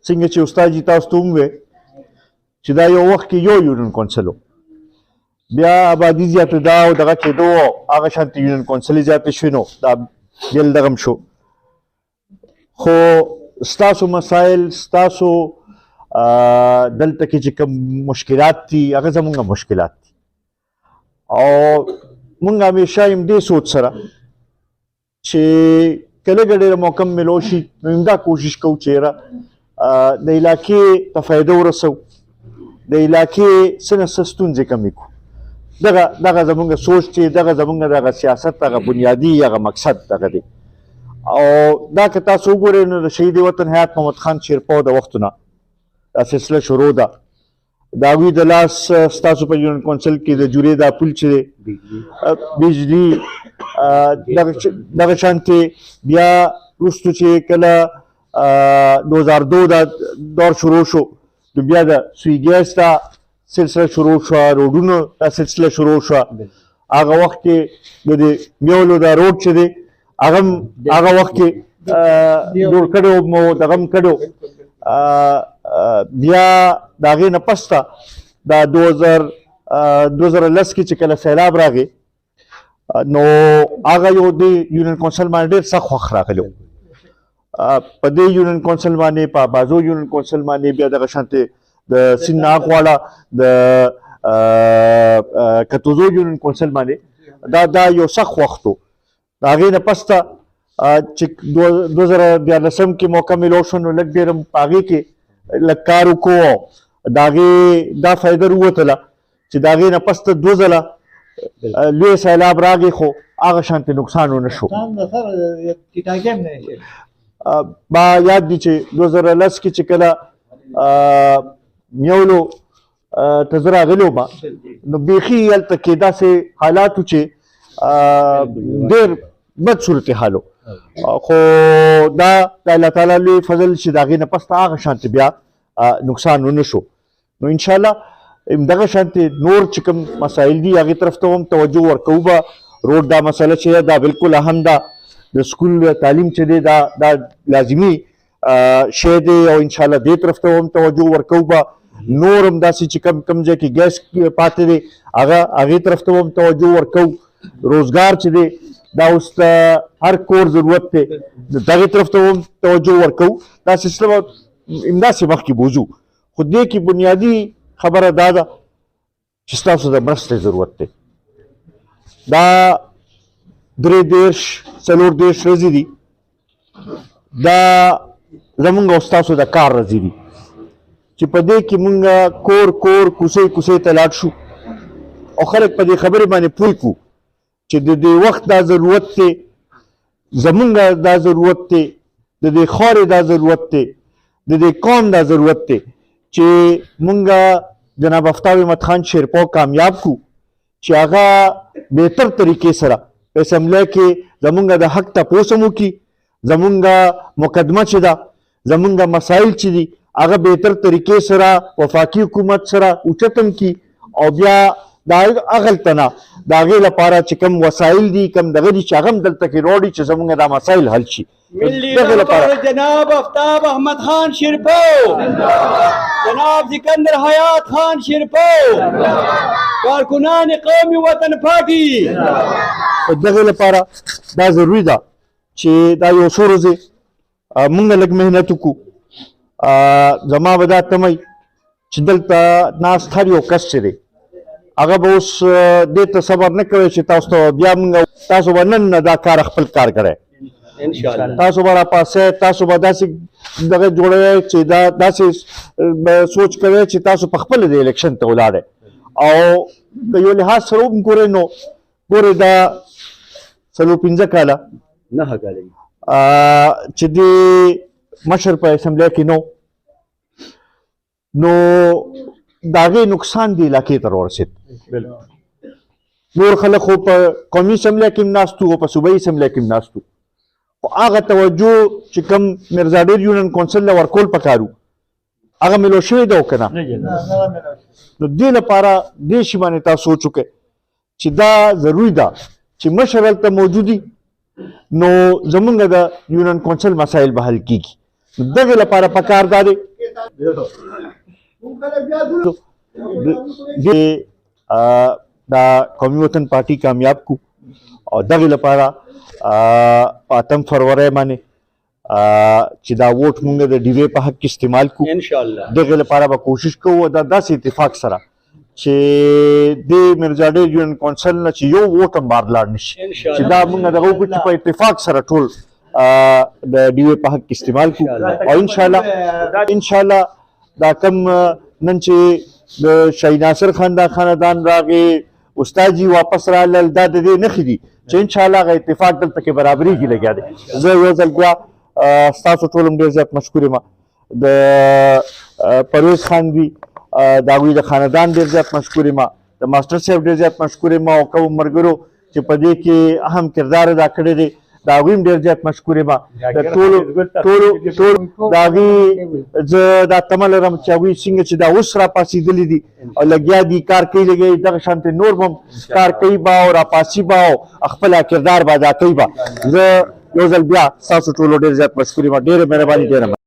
څنګه چې استاد جي تاسو ته وویل چې دا یو وخت کې یو یونین کونسل و، بیا آبادي زیاتېده او دغه کېدو هغه شانتې یونین کونسلې زیاتې شوې نو دا بیل دغه شو. خو ستاسو مسایل ستاسو دلته کې چې کوم مشکلات دي هغه زمونږ مشکلات دي او مونږ همیشه یم دې سوچ سره چې که لږه ډېره موقع ملو شي نو همدا کوشش کوو چې یاره د علاقې ته فایده ورسوو، د علاقې څه نه څه ستونزې کمې کړو. دغه زمونږ سوچ دی، دغه زمونږ دغه سیاست هغه بنیادي هغه مقصد دغه دی. او دا که تاسو وګورئ نو د شهید وطن حیات محمد خان شیرپو د وختونه دا سلسله شروع ده. د هغوی د لاس ستاسو په یونین کونسل کې د جورې دا پل چې دی بجلي دغه شانتې بیا وروستو چې کله 2002 دا دور شروع شو نو بیا د سوی ګیس دا سلسله شروع شوه، روډونو دا سلسله شروع شوه. هغه وخت کې د دې میولو دا روډ چې دی هغه وخت کې جوړ کړی مو دغه هم کړی. بیا د هغې نه پس ته دا 2010 کې چې کله سیلاب راغی نو هغه یو د یونین کونسل باندې ډېر سخت خوښ راغلی و. په دې یونین کونسل باندې په بازو یونین کونسل باندې بیا دغه شانتې د سیند نه اخواړه د کتوزو یونین کونسل باندې دا یو سخت وخت و. د هغې نه پس ته چې 2014 کې موقع ملو شو نو لږ ډېر په هغې کې لږ کار وکړو د هغې دا فایده راووتله چې د هغې نه پس ته 2 ځله لوی سیلاب راغی خو هغه شانتې نقصان ونه شو. ما یاد دي چې 2010 کې چې کله میولو ته زه راغلی وم نو بیخي هلته کې داسې حالات و چې ډېر بد صورتحال و. خو دا د الله تعالی لوی فضل چې د هغې نه پس ته هغه شانتې بیا نقصان ونه شو. نو انشاءالله دغه شانتې نور چې کوم مسایل دي هغې طرف ته هم توجه ورکوو به. روډ دا مسله چې ده دا بالکل اهم ده. د سکول تعلیم چې دی دا لازمي شی دی او انشاءالله دې طرف ته هم توجه ورکوو به. نور هم داسې چې کوم ځای کې ګیس پاتې دی هغې طرف ته هم توجه ورکوو. روزګار چې دی دا اوس د هر کور ضرورت دی دغې طرف ته هم توجه ورکوو. دا سلسله به همداسې مخکې بوځو خو دې کې بنیادي خبره دا ده چې ستاسو د مرستې ضرورت دی. دا 33 34 ورځې دي دا زمونږ او ستاسو د کار ورځې دي چې په دې کې مونږ کور کوڅې ته لاړ شو او خلک په دې خبرې باندې پوه کړو چې د دې وخت دا ضرورت دی، زمونږ دا ضرورت دی، د دې خاورې دا ضرورت دی، د دې قوم دا ضرورت دی چې مونږ جناب افتاب احمد خان شیرپو کامیاب کړو چې هغه بهتر طریقې سره په اسمبلی کې زمونږ د حق تپوس هم وکړي، زمونږ مقدمه چې ده زمونږ مسایل چې دي هغه بهتر طریقې سره وفاقي حکومت سره اوچت هم کړي او بیا د هغلته نه د هغې لپاره چې کوم وسایل دي کوم دغه دي چې هغه هم دلته کې راوړي چې زمونږ دا مسایل حل شي. ملی رهبر جناب افتاب احمد خان شیرپو، جناب سکندر حیات خان شیرپو، کارکنان قومی وطن پارټي دغه لپاره دا ضروري ده چې دا یو څو ورځې مونږ لږ محنت وکړو. زما به دا تمه چې دلته ناست هر یو کس چې دی هغه به اوس دې ته صبر نه کوي چې تاسو ته بیا مونږ تاسو به نن دا کار خپل کار کړی تاسو به راپاسئ، تاسو به داسې دغه جوړوئ چې دا داسې سوچ کوئ چې تاسو په خپله د الیکشن ته ولاړئ او که یو لحاظ سره هم ګورئ نو ګورئ دا 45 کاله چې د مشر په اسمبلی کې نو د هغې نقصان د علاقې ته راورسېد. نور خلک خو په قومي اسمبلی کې هم ناست وو او په صوبایي اسمبلی کې هم ناست وو خو هغه توجه چې کوم میرزا ډېر یونین کونسل له ورکول پکار وو هغه ملو شوی ده او که نه. نو دې لپاره دې شي باندې تاسو سوچ وکړئ چې دا ضروري ده چې مشر هلته موجود وي نو زمونږ د یونین کونسل مسایل به حل کېږي. دغې لپاره پکار دا دی دا قومي وطن پارټي کامیاب کو او دغه لپاره په 8 فروری باندې چې دا ووټ مونږ د ډیوی په حق کې استعمال کو ان شاء الله دغه لپاره به کوشش کوو دا داسې اتفاق سره چې د مرزا ډیر یونین کونسل نه چې یو ووټ هم بار لاړ نشي ان شاء چې دا مونږ دغه وکړو چې په اتفاق سره ټول د ډیوی په حق کې استعمال کو او ان شاء الله دا کم نن چې د شهید ناصر خان دا خاندان راغی استاد جی واپس رالل دا د دې نښې دي چې ان شاء الله هغه اتفاق دلته کې برابري کې لګیا دی زه یو ځل بیا ستاسو ټول ډېر زیات مشکور یم د پرویز خان دی د هغوی د خاندان ډېر زیات مشکور یم د ماسټر صاحب ډېر زیات مشکور یم او کوم ملګرو چې په دې کې اهم کردار ادا کړی دی د هغوی هم ډېر زیات مشکور یم د ټولو د هغوی زه دا تمه لرم چې هغوی څنګه چې دا اوس راپاڅېدلي دي او لګیا دي کار کوي لګیا دي دغه شانتې نور به هم کار کوي به او راپاڅي به او خپل کردار به ادا کوي به زه یو ځل بیا ستاسو ټولو ډېر زیات مشکور یم ډېره مهرباني ډېره